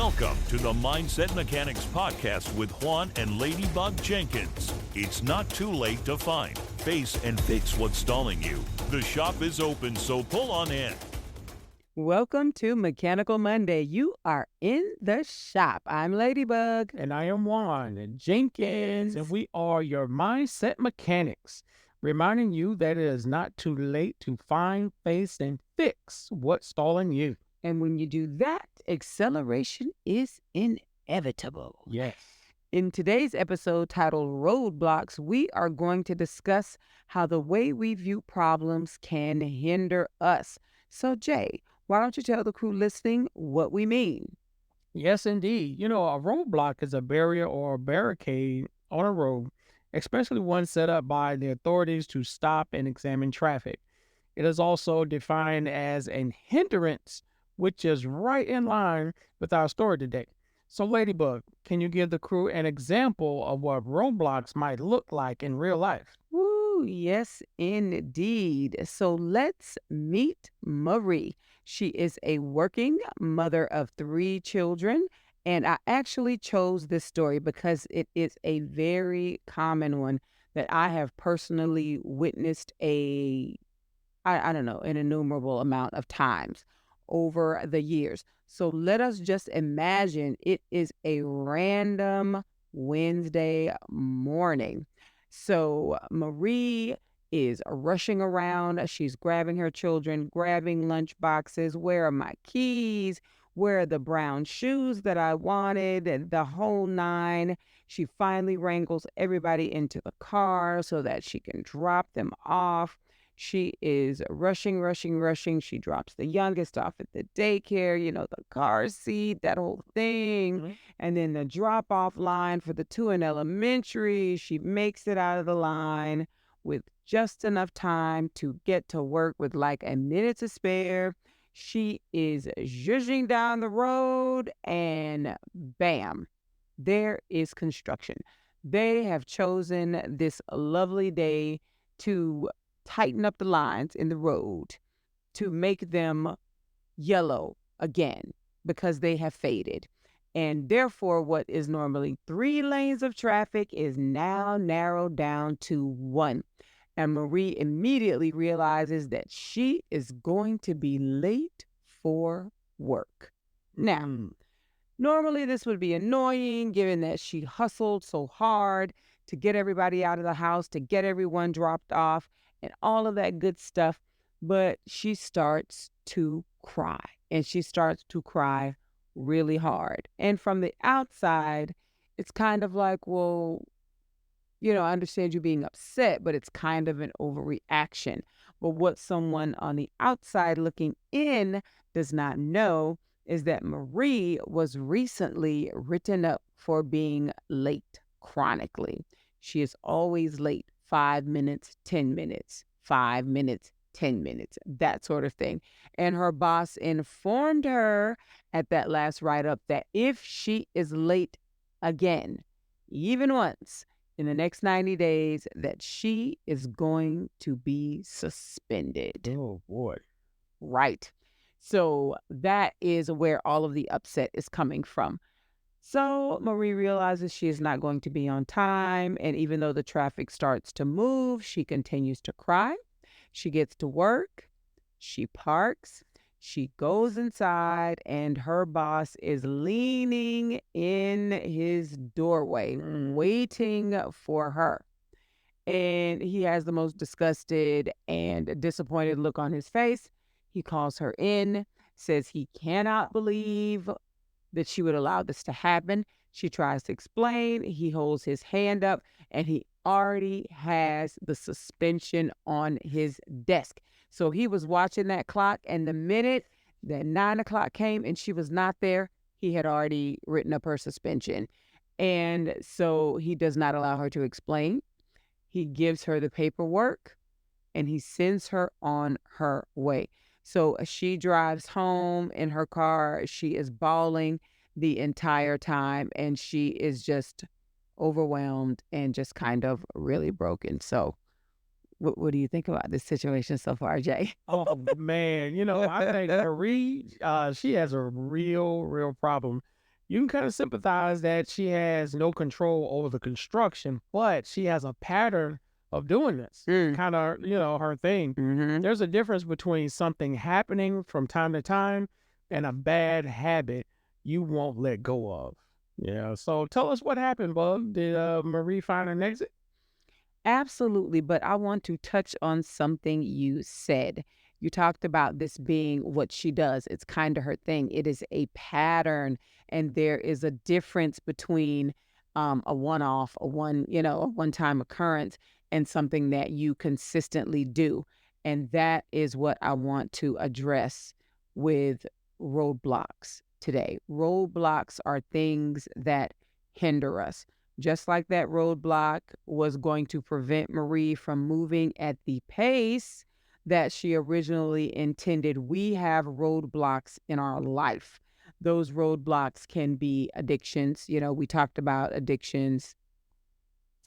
Welcome to the Mindset Mechanics Podcast with Juan and Ladybug Jenkins. It's not too late to find, face, and fix what's stalling you. The shop is open, so pull on in. Welcome to Mechanical Monday. You are in the shop. I'm Ladybug. And I am Juan Jenkins, and we are your Mindset Mechanics, reminding you that it is not too late to find, face, and fix what's stalling you. And when you do that, acceleration is inevitable. Yes. In today's episode titled Roadblocks, we are going to discuss how the way we view problems can hinder us. So, Jay, why don't you tell the crew listening what we mean? Yes, indeed. A roadblock is a barrier or a barricade on a road, especially one set up by the authorities to stop and examine traffic. It is also defined as an hindrance, which is right in line with our story today. So, Ladybug, can you give the crew an example of what roadblocks might look like in real life? Woo, yes, indeed. So let's meet Marie. She is a working mother of 3 children. And I actually chose this story because it is a very common one that I have personally witnessed an innumerable amount of times over the years. So let us just imagine it is a random Wednesday morning. So Marie is rushing around. She's grabbing her children, grabbing lunch boxes. Where are my keys? Where are the brown shoes that I wanted? And the whole nine. She finally wrangles everybody into the car so that she can drop them off. She is rushing. She drops the youngest off at the daycare, the car seat, that whole thing. Mhm. And then the drop-off line for the 2 in elementary. She makes it out of the line with just enough time to get to work with like a minute to spare. She is zhuzhing down the road and bam, there is construction. They have chosen this lovely day to tighten up the lines in the road to make them yellow again because they have faded. And therefore, what is normally 3 lanes of traffic is now narrowed down to 1. And Marie immediately realizes that she is going to be late for work. Now, normally this would be annoying given that she hustled so hard to get everybody out of the house, to get everyone dropped off, and all of that good stuff. But she starts to cry, and she starts to cry really hard. And from the outside, it's kind of like, well, I understand you being upset, but it's kind of an overreaction. But what someone on the outside looking in does not know is that Marie was recently written up for being late chronically. She is always late, 5 minutes, 10 minutes, 5 minutes, 10 minutes, that sort of thing. And her boss informed her at that last write-up that if she is late again, even once, in the next 90 days, that she is going to be suspended. Oh, boy. Right. So that is where all of the upset is coming from. So Marie realizes she is not going to be on time. And even though the traffic starts to move, she continues to cry. She gets to work. She parks. She goes inside, and her boss is leaning in his doorway, waiting for her. And he has the most disgusted and disappointed look on his face. He calls her in, says he cannot believe that she would allow this to happen. She tries to explain. He holds his hand up, and he already has the suspension on his desk. So he was watching that clock, and the minute that 9 o'clock came and she was not there, he had already written up her suspension. And so he does not allow her to explain. He gives her the paperwork, and he sends her on her way. So she drives home in her car. She is bawling the entire time, and she is just overwhelmed and just kind of really broken. So what do you think about this situation so far, Jay? Oh, man. I think Marie, she has a real problem. You can kind of sympathize that she has no control over the construction, but she has a pattern of doing this. Mm. Kind of, her thing. Mm-hmm. There's a difference between something happening from time to time and a bad habit you won't let go of. Yeah. So tell us what happened, Bub. Did Marie find an exit? Absolutely, but I want to touch on something you said. You talked about this being what she does. It's kind of her thing. It is a pattern, and there is a difference between a one-off, a one-time occurrence, and something that you consistently do. And that is what I want to address with roadblocks today. Roadblocks are things that hinder us. Just like that roadblock was going to prevent Marie from moving at the pace that she originally intended, we have roadblocks in our life. Those roadblocks can be addictions. We talked about addictions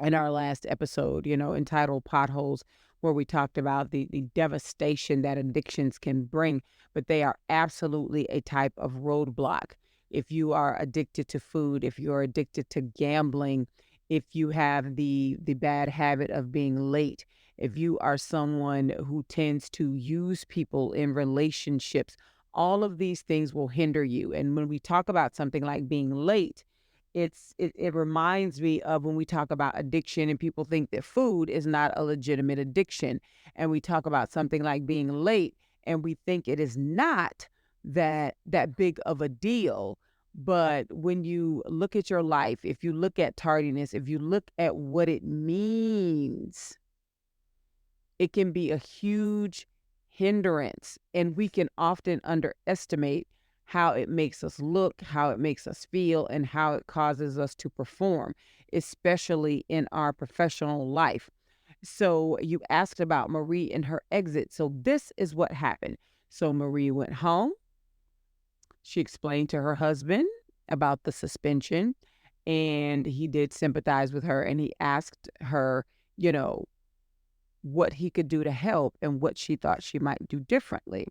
in our last episode, entitled Potholes, where we talked about the devastation that addictions can bring, but they are absolutely a type of roadblock. If you are addicted to food, if you're addicted to gambling, if you have the bad habit of being late, if you are someone who tends to use people in relationships, all of these things will hinder you. And when we talk about something like being late, it reminds me of when we talk about addiction and people think that food is not a legitimate addiction. And we talk about something like being late and we think it is not that big of a deal. But when you look at your life, if you look at tardiness, if you look at what it means, it can be a huge hindrance. And we can often underestimate how it makes us look, how it makes us feel, and how it causes us to perform, especially in our professional life. So you asked about Marie and her exit. So this is what happened. So Marie went home. She explained to her husband about the suspension, and he did sympathize with her, and he asked her, you know, what he could do to help and what she thought she might do differently.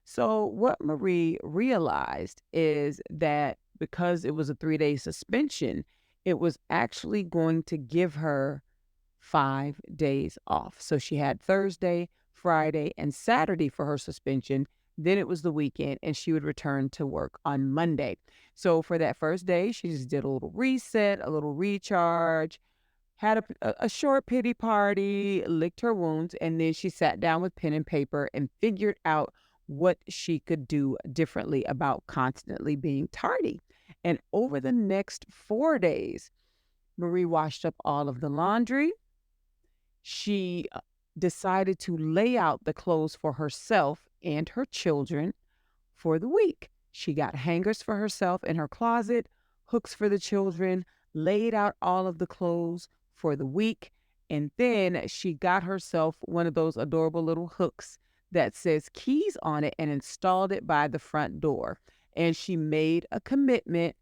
So, what Marie realized is that because it was a 3-day suspension, it was actually going to give her 5 days off. So, she had Thursday, Friday, and Saturday for her suspension. Then it was the weekend, and she would return to work on Monday. So, for that first day, she just did a little reset, a little recharge, had a short pity party, licked her wounds, and then she sat down with pen and paper and figured out what she could do differently about constantly being tardy. And over the next 4 days, Marie washed up all of the laundry. She decided to lay out the clothes for herself and her children for the week. She got hangers for herself in her closet, hooks for the children, laid out all of the clothes for the week, and then she got herself one of those adorable little hooks that says keys on it and installed it by the front door. And she made a commitment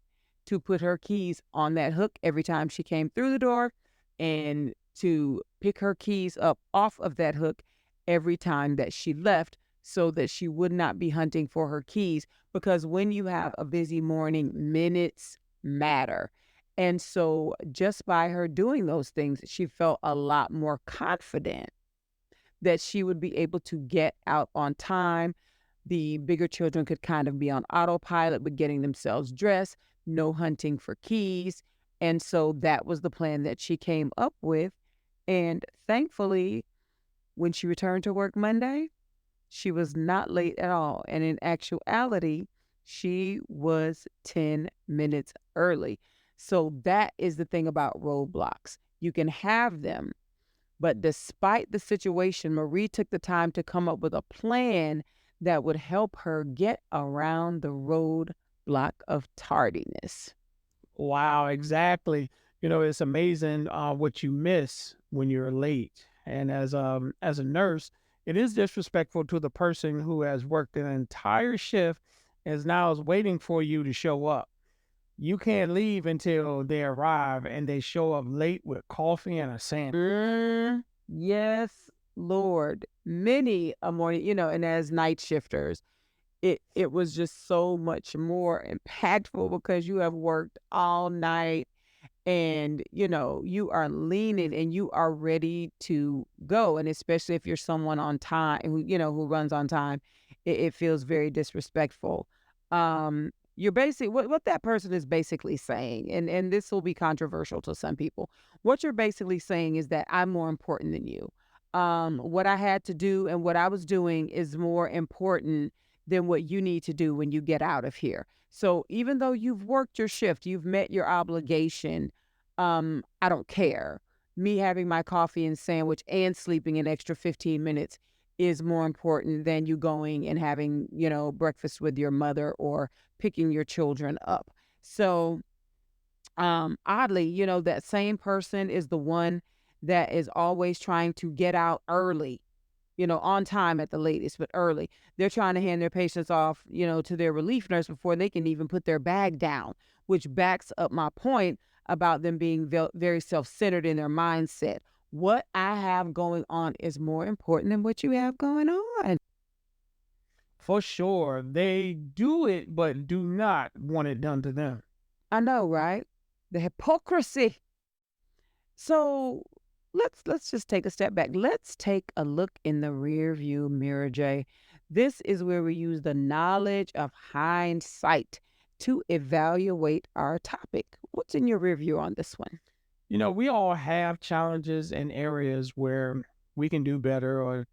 to put her keys on that hook every time she came through the door and to pick her keys up off of that hook every time that she left so that she would not be hunting for her keys, because when you have a busy morning, minutes matter. And so just by her doing those things, she felt a lot more confident that she would be able to get out on time. The bigger children could kind of be on autopilot with getting themselves dressed, no hunting for keys. And so that was the plan that she came up with. And thankfully, when she returned to work Monday, she was not late at all. And in actuality, she was 10 minutes early. So that is the thing about roadblocks. You can have them, but despite the situation, Marie took the time to come up with a plan that would help her get around the roadblock of tardiness. Wow, exactly. It's amazing what you miss when you're late. And as a nurse, it is disrespectful to the person who has worked an entire shift and now is waiting for you to show up. You can't leave until they arrive and they show up late with coffee and a sandwich. Yes, Lord. Many a morning, and as night shifters, it was just so much more impactful because you have worked all night and you are leaning and you are ready to go, and especially if you're someone on time who runs on time, it feels very disrespectful. You're basically what that person is basically saying, and this will be controversial to some people. What you're basically saying is that I'm more important than you. What I had to do and what I was doing is more important than what you need to do when you get out of here. So even though you've worked your shift, you've met your obligation, I don't care. Me having my coffee and sandwich and sleeping an extra 15 minutes is more important than you going and having, breakfast with your mother or picking your children up. So, oddly, that same person is the one that is always trying to get out early, on time at the latest, but early. They're trying to hand their patients off, to their relief nurse before they can even put their bag down, which backs up my point about them being very self-centered in their mindset. What I have going on is more important than what you have going on. For sure, they do it, but do not want it done to them. I know, right? The hypocrisy. So let's just take a step back. Let's take a look in the rear view mirror, Jay. This is where we use the knowledge of hindsight to evaluate our topic. What's in your rear view on this one? We all have challenges and areas where we can do better or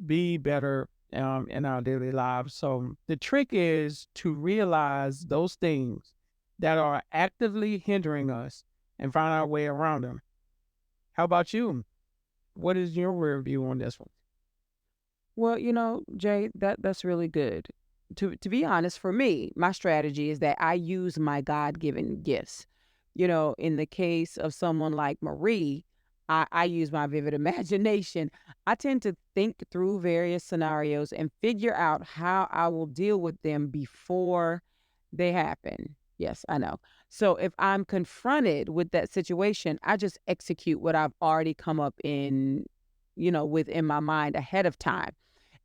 be better in our daily lives. So the trick is to realize those things that are actively hindering us and find our way around them. How about you? What is your rear view on this one? Well, Jay, that's really good. To be honest, for me, my strategy is that I use my God-given gifts. In the case of someone like Marie, I use my vivid imagination. I tend to think through various scenarios and figure out how I will deal with them before they happen. Yes, I know. So if I'm confronted with that situation, I just execute what I've already come up within my mind ahead of time.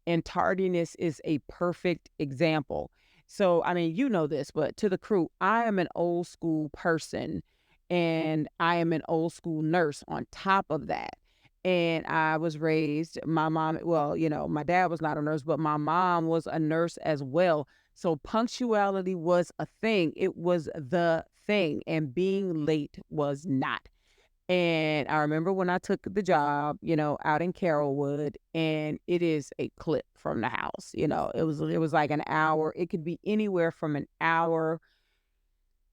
And tardiness is a perfect example. So, I mean, you know this, but to the crew, I am an old school person and I am an old school nurse on top of that. And I was raised, my mom, well, my dad was not a nurse, but my mom was a nurse as well. So punctuality was a thing. It was the thing. And being late was not. And I remember when I took the job, out in Carrollwood, and it is a clip from the house. It was like an hour. It could be anywhere from an hour.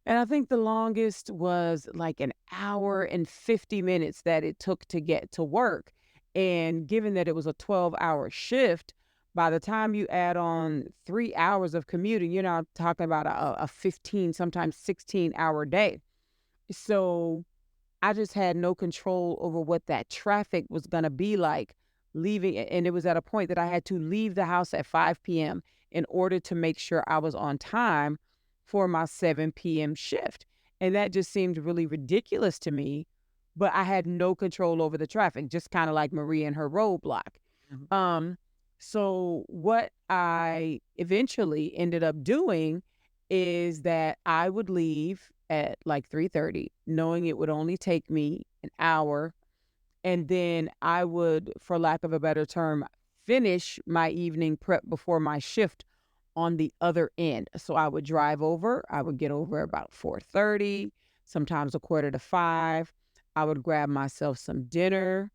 And I think the longest was like an hour and 50 minutes that it took to get to work. And given that it was a 12-hour shift, by the time you add on 3 hours of commuting, you're now talking about a 15, sometimes 16-hour day. So I just had no control over what that traffic was going to be like leaving. And it was at a point that I had to leave the house at 5 p.m. in order to make sure I was on time for my 7 p.m. shift. And that just seemed really ridiculous to me, but I had no control over the traffic, just kind of like Marie and her roadblock. Mhm. So what I eventually ended up doing is that I would leave at like 3:30, knowing it would only take me an hour. And then I would, for lack of a better term, finish my evening prep before my shift on the other end. So I would drive over. I would get over about 4:30, sometimes a quarter to 5. I would grab myself some dinner.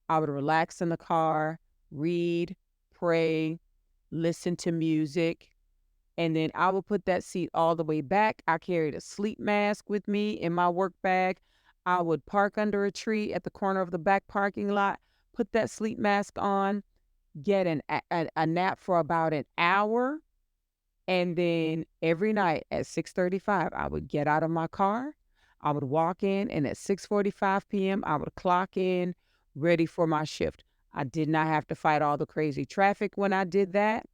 I would relax in the car, read, pray, listen to music, and then I would put that seat all the way back. I carried a sleep mask with me in my work bag. I would park under a tree at the corner of the back parking lot, put that sleep mask on, get a nap for about an hour. And then every night at 6:35, I would get out of my car. I would walk in, and at 6:45 p.m., I would clock in, ready for my shift. I did not have to fight all the crazy traffic when I did that.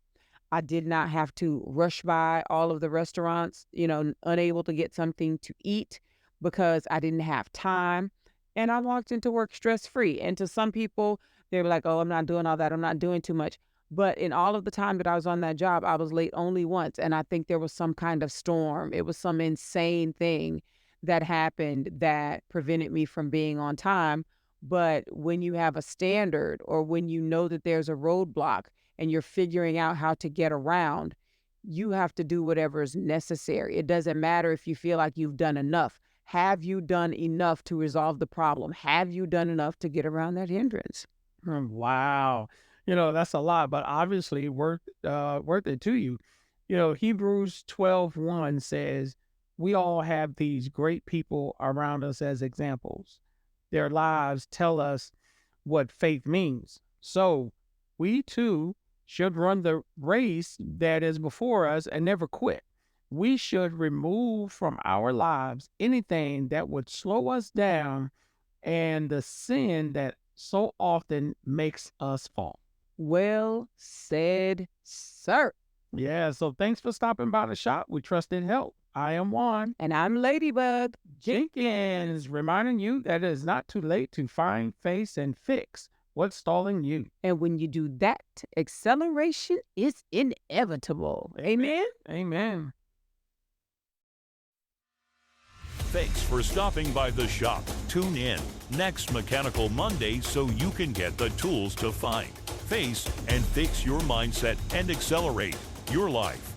I did not have to rush by all of the restaurants, unable to get something to eat because I didn't have time. And I walked into work stress free. And to some people, they were like, oh, I'm not doing all that. I'm not doing too much. But in all of the time that I was on that job, I was late only once. And I think there was some kind of storm. It was some insane thing that happened that prevented me from being on time. But when you have a standard or when you know that there's a roadblock and you're figuring out how to get around, you have to do whatever is necessary. It doesn't matter if you feel like you've done enough. Have you done enough to resolve the problem? Have you done enough to get around that hindrance? Wow. That's a lot, but obviously worth it to you. Hebrews 12:1 says, we all have these great people around us as examples. Their lives tell us what faith means. So we too should run the race that is before us and never quit. We should remove from our lives anything that would slow us down and the sin that so often makes us fall. Well said, sir. Yeah, so thanks for stopping by the shop. We trust it helped. I am Juan And I'm Ladybug. Jenkins, reminding you that it is not too late to find, face, and fix what's stalling you. And when you do that, acceleration is inevitable. Amen. Amen. Thanks for stopping by the shop. Tune in next Mechanical Monday so you can get the tools to find, face, and fix your mindset and accelerate your life.